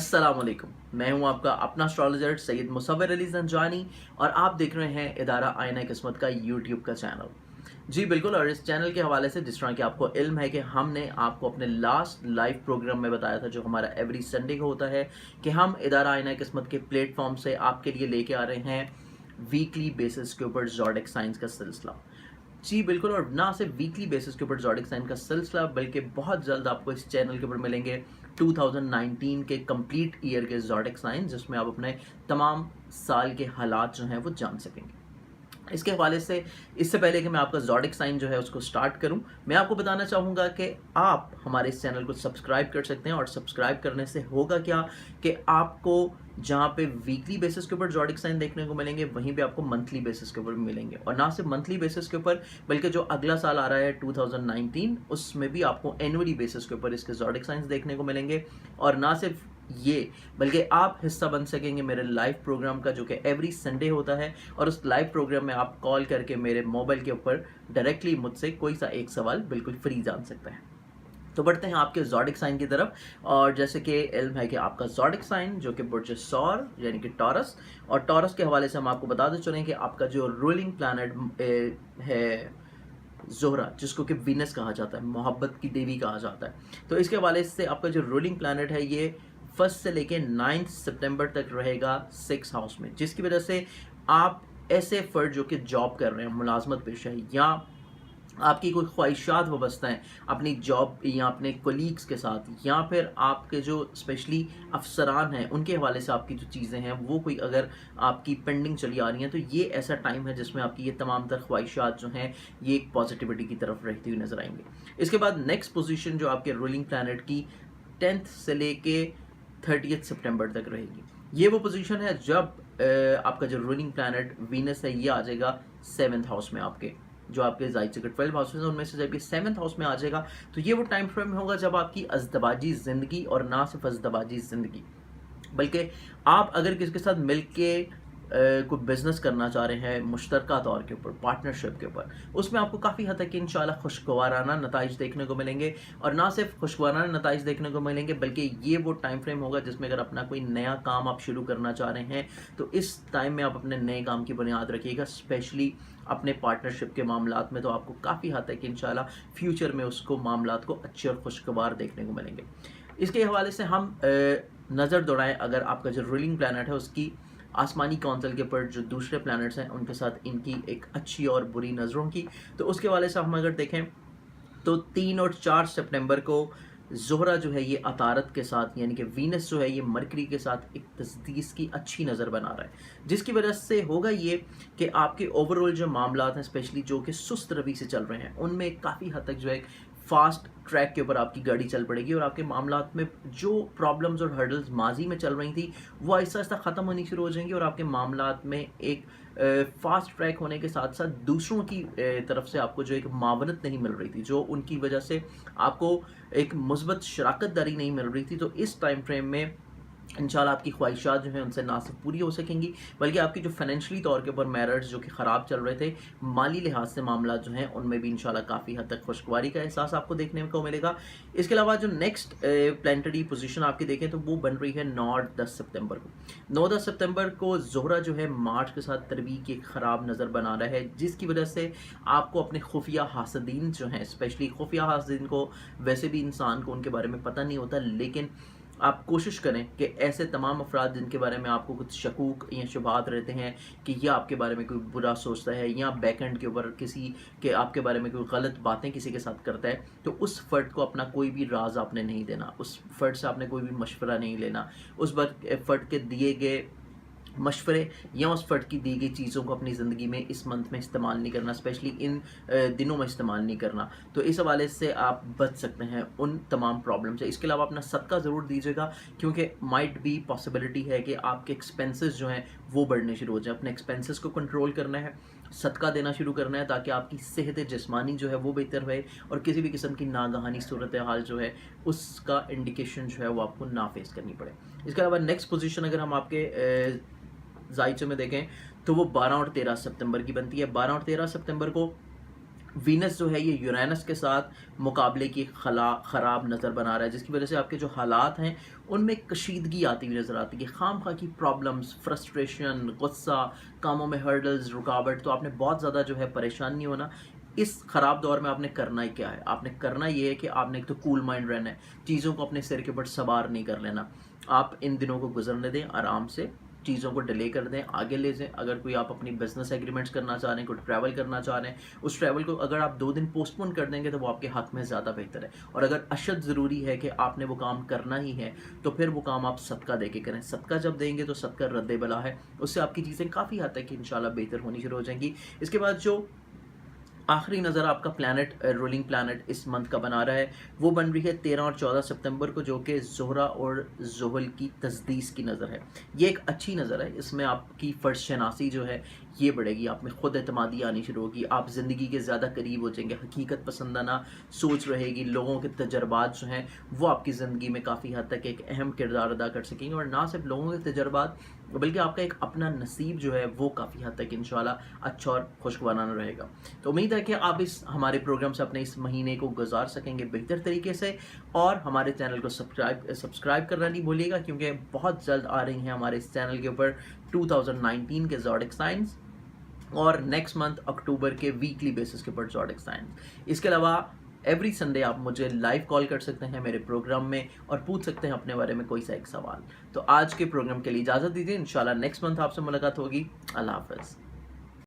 अस्सलाम वालेकुम, मैं हूं आपका अपना एस्ट्रोलॉजर सैयद मुसव्वर अली ज़ंजानी और आप देख रहे हैं इदारा आईना किस्मत का यूट्यूब का चैनल। जी बिल्कुल, और इस चैनल के हवाले से जिस तरह कि आपको इल्म है कि हमने आपको अपने लास्ट लाइव प्रोग्राम में बताया था जो हमारा एवरी संडे को होता है कि हम इदारा आईना किस्मत के प्लेटफॉर्म से आपके लिए लेके आ रहे हैं वीकली बेसिस के ऊपर ज़ोडिक साइंस का सिलसिला। जी बिल्कुल, और ना सिर्फ वीकली बेसिस के ऊपर ज़ोडिक साइन का सिलसिला बल्कि बहुत जल्द आपको इस चैनल के ऊपर मिलेंगे 2019 के कंप्लीट ईयर के ज़ोडिक साइन, जिसमें आप अपने तमाम साल के हालात जो हैं वो जान सकेंगे। इसके हवाले से इससे पहले कि मैं आपका ज़ोडिक साइन जो है उसको स्टार्ट करूं, मैं आपको बताना चाहूँगा कि आप हमारे इस चैनल को सब्सक्राइब कर सकते हैं। और सब्सक्राइब करने से होगा क्या कि आपको जहाँ पे वीकली बेसिस के ऊपर ज़ोडिक साइन देखने को मिलेंगे वहीं पे आपको मंथली बेसिस के ऊपर भी मिलेंगे। और ना सिर्फ मंथली बेसिस के ऊपर बल्कि जो अगला साल आ रहा है 2019 उसमें भी आपको एनुअली बेसिस के ऊपर इसके ज़ोडिक साइंस देखने को मिलेंगे। और ना सिर्फ ये बल्कि आप हिस्सा बन सकेंगे मेरे लाइव प्रोग्राम का जो कि एवरी संडे होता है। और उस लाइव प्रोग्राम में आप कॉल करके मेरे मोबाइल के ऊपर डायरेक्टली मुझसे कोई सा एक सवाल बिल्कुल फ्री जान सकते हैं। तो बढ़ते हैं आपके ज़ोडिक साइन की तरफ। और जैसे कि इल्म है कि आपका ज़ोडिक साइन जो कि बुर्ज सौर यानी कि टॉरस, और टॉरस के हवाले से हम आपको बताते चलें कि आपका जो रूलिंग प्लैनेट है ज़ोहरा, जिसको कि वीनस कहा जाता है, मोहब्बत की देवी कहा जाता है। तो इसके हवाले से आपका जो रूलिंग प्लैनेट है ये 1 से लेके 9 सितंबर तक रहेगा 6 हाउस में, जिसकी वजह से आप ऐसे फर्द जो कि जॉब कर रहे हैं, मुलाजमत पेशा है, या आपकी कोई ख्वाहिशात वाबस्ता हैं अपनी जॉब या अपने कोलीग्स के साथ, या फिर आपके जो स्पेशली अफसरान हैं उनके हवाले से आपकी जो चीज़ें हैं वो कोई अगर आपकी पेंडिंग चली आ रही हैं, तो ये ऐसा टाइम है जिसमें आपकी ये तमाम तर ख्वाहिशात जो हैं ये एक पॉजिटिविटी की तरफ रहती हुई नजर आएंगे। इसके बाद नेक्स्ट पोजीशन जो आपके रूलिंग प्लैनेट की 10th से लेके 30 सितंबर तक रहेगी। ये वो पोजीशन है जब आपका जो रूलिंग प्लैनेट वीनस है ये आ जाएगा 7th हाउस में। आपके जो आपके ज़ाहिद से 12 हाउसेज हैं उनमें से जब ये 7th हाउस में आ जाएगा तो ये वो टाइम फ्रेम होगा जब आपकी अज़दवाजी ज़िंदगी, और ना सिर्फ अज़दवाजी ज़िंदगी बल्कि आप अगर किसी के साथ मिल के कोई बिज़नेस करना चाह रहे हैं मुश्तरका तौर के ऊपर, पार्टनरशिप के ऊपर, उसमें आपको काफ़ी हद तक इंशाल्लाह खुशगवाराना नताइज देखने को मिलेंगे। और ना सिर्फ खुशगवाराना नताइज देखने को मिलेंगे बल्कि ये वो टाइम फ्रेम होगा जिसमें अगर अपना कोई नया काम आप शुरू करना चाह रहे हैं तो इस टाइम में आप अपने नए काम की बुनियाद रखिएगा, स्पेशली अपने पार्टनरशिप के मामलात में। तो आपको काफ़ी हद तक इंशाल्लाह फ्यूचर में उसको मामलात को अच्छे और खुशगवार देखने को मिलेंगे। इसके हवाले से हम नज़र दौड़ाएँ अगर आपका जो रूलिंग प्लैनेट है उसकी आसमानी काउंसिल के ऊपर जो दूसरे प्लैनेट्स हैं उनके साथ इनकी एक अच्छी और बुरी नज़रों की, तो उसके वाले से हम अगर देखें तो 3 और 4 सितंबर को ज़ोहरा जो है ये अतारत के साथ यानी कि वीनस जो है ये मरकरी के साथ एक तस्दीस की अच्छी नज़र बना रहा है, जिसकी वजह से होगा ये कि आपके ओवरऑल जो मामलात हैं स्पेशली जो कि सुस्त रवि से चल रहे हैं उनमें काफ़ी हद तक जो है फास्ट ट्रैक के ऊपर आपकी गाड़ी चल पड़ेगी। और आपके मामलात में जो प्रॉब्लम्स और हर्डल्स माजी में चल रही थी वो आहिस्ता आहिस्ता ख़त्म होनी शुरू हो जाएंगी। और आपके मामलात में एक फास्ट ट्रैक होने के साथ साथ दूसरों की तरफ से आपको जो एक मावनत नहीं मिल रही थी, जो उनकी वजह से आपको एक मुस्बत शराकत दारी नहीं मिल रही थी, तो इस टाइम फ्रेम में इंशाल्लाह आपकी ख्वाहिशात जो हैं उनसे ना सिर्फ पूरी हो सकेंगी बल्कि आपकी जो फाइनेंशियली तौर के ऊपर मैटर्स जो कि ख़राब चल रहे थे, माली लिहाज से मामला जो हैं उनमें भी इंशाल्लाह काफ़ी हद तक खुशगवारी का एहसास आपको देखने को मिलेगा। इसके अलावा जो नेक्स्ट प्लानिटरी पोजीशन आपकी देखें तो वो बन रही है 9-10 सितंबर को। 9-10 सितंबर को ज़ोहरा जो है मार्च के साथ तरवी की एक ख़राब नज़र बना रहा है, जिसकी वजह से आपको अपने खुफिया हासदीन जो हैं, स्पेशली खुफिया हासदीन को वैसे भी इंसान को उनके बारे में पता नहीं होता, लेकिन आप कोशिश करें कि ऐसे तमाम अफराद जिनके बारे में आपको कुछ शकूक या शुबात रहते हैं कि यह आपके बारे में कोई बुरा सोचता है या बैक एंड के ऊपर किसी के आपके बारे में कोई गलत बातें किसी के साथ करता है, तो उस फ़र्द को अपना कोई भी राज आपने नहीं देना, उस फ़र्द से आपने कोई भी मशवरा नहीं लेना, उस फ़र्द के दिए गए मशवरे या उस फ़र्द की दी गई चीज़ों को अपनी ज़िंदगी में इस मंथ में इस्तेमाल नहीं करना, स्पेशली इन दिनों में इस्तेमाल नहीं करना। तो इस हवाले से आप बच सकते हैं उन तमाम प्रॉब्लम से। इसके अलावा अपना सदका ज़रूर दीजिएगा, क्योंकि माइट भी पॉसिबिलिटी है कि आपके एक्सपेंसेस जो हैं वो बढ़ने शुरू हो जाए। अपने एक्सपेंसेस को कंट्रोल करना है, सदका देना शुरू करना है ताकि आपकी सेहत जिस्मानी जो है वो बेहतर रहे और किसी भी किस्म की नागहानी सूरत हाल जो है उसका इंडिकेशन जो है वो आपको ना फेस करनी पड़े। इसके अलावा नेक्स्ट पोजीशन अगर हम आपके ज़ाइचे में देखें तो वो 12 और 13 सितंबर की बनती है। 12 और 13 सितंबर को वीनस जो है ये यूरेनस के साथ मुकाबले की ख़राब नज़र बना रहा है, जिसकी वजह से आपके जो हालात हैं उनमें कशीदगी आती हुई नज़र आती है, खाम खा की प्रॉब्लम्स, फ्रस्ट्रेशन, गुस्सा, कामों में हर्डल्स, रुकावट। तो आपने बहुत ज़्यादा जो है परेशान नहीं होना। इस ख़राब दौर में आपने करना ही क्या है, आपने करना ये है कि आपने एक तो कूल माइंड रहना है, चीज़ों को अपने सिर के ऊपर सवार नहीं कर लेना। आप इन दिनों को गुजरने दें, आराम से चीज़ों को डिले कर दें, आगे ले जाएं। अगर कोई आप अपनी बिजनेस एग्रीमेंट्स करना चाह रहे हैं, कोई ट्रैवल करना चाह रहे हैं, उस ट्रैवल को अगर आप 2 दिन पोस्टपोन कर देंगे तो वो आपके हक़ में ज़्यादा बेहतर है। और अगर अशद ज़रूरी है कि आपने वो काम करना ही है, तो फिर वो काम आप सदका दे के करें। सदका जब देंगे तो सदका रद्द बला है, उससे आपकी चीज़ें काफ़ी हद तक इंशाल्लाह बेहतर होनी शुरू हो जाएंगी। इसके बाद जो आखिरी नज़र आपका प्लैनेट, रूलिंग प्लैनेट इस मंथ का बना रहा है, वो बन रही है 13 और 14 सितंबर को, जो कि ज़ोहरा और ज़ुहल की तस्दीस की नज़र है। ये एक अच्छी नज़र है, इसमें आपकी फ़र्श शनासी जो है ये बढ़ेगी, आप में ख़ुद एतमादी आनी शुरू होगी, आप ज़िंदगी के ज़्यादा करीब हो जाएंगे, हकीकत पसंदाना सोच रहेगी, लोगों के तजर्बात जो हैं वो आपकी ज़िंदगी में काफ़ी हद तक एक अहम किरदार अदा कर सकेंगे। और ना सिर्फ लोगों के तजर्बात, बल्कि आपका एक अपना नसीब जो है वो काफ़ी हद तक इंशाल्लाह अच्छा और खुशगवाराना रहेगा। तो उम्मीद है कि आप इस हमारे प्रोग्राम से अपने इस महीने को गुजार सकेंगे बेहतर तरीके से। और हमारे चैनल को सब्सक्राइब करना नहीं भूलिएगा, क्योंकि बहुत जल्द आ रही हैं हमारे इस चैनल के ऊपर 2019 के ज़ोडिक साइंस, और नेक्स्ट मंथ अक्टूबर के वीकली बेसिस के ऊपर ज़ोडिक साइंस। इसके अलावा एवरी संडे आप मुझे लाइव कॉल कर सकते हैं मेरे प्रोग्राम में और पूछ सकते हैं अपने बारे में कोई सा एक सवाल। तो आज के प्रोग्राम के लिए इजाज़त दीजिए, इंशाल्लाह नेक्स्ट मंथ आपसे मुलाकात होगी। अल्लाह हाफ़िज़।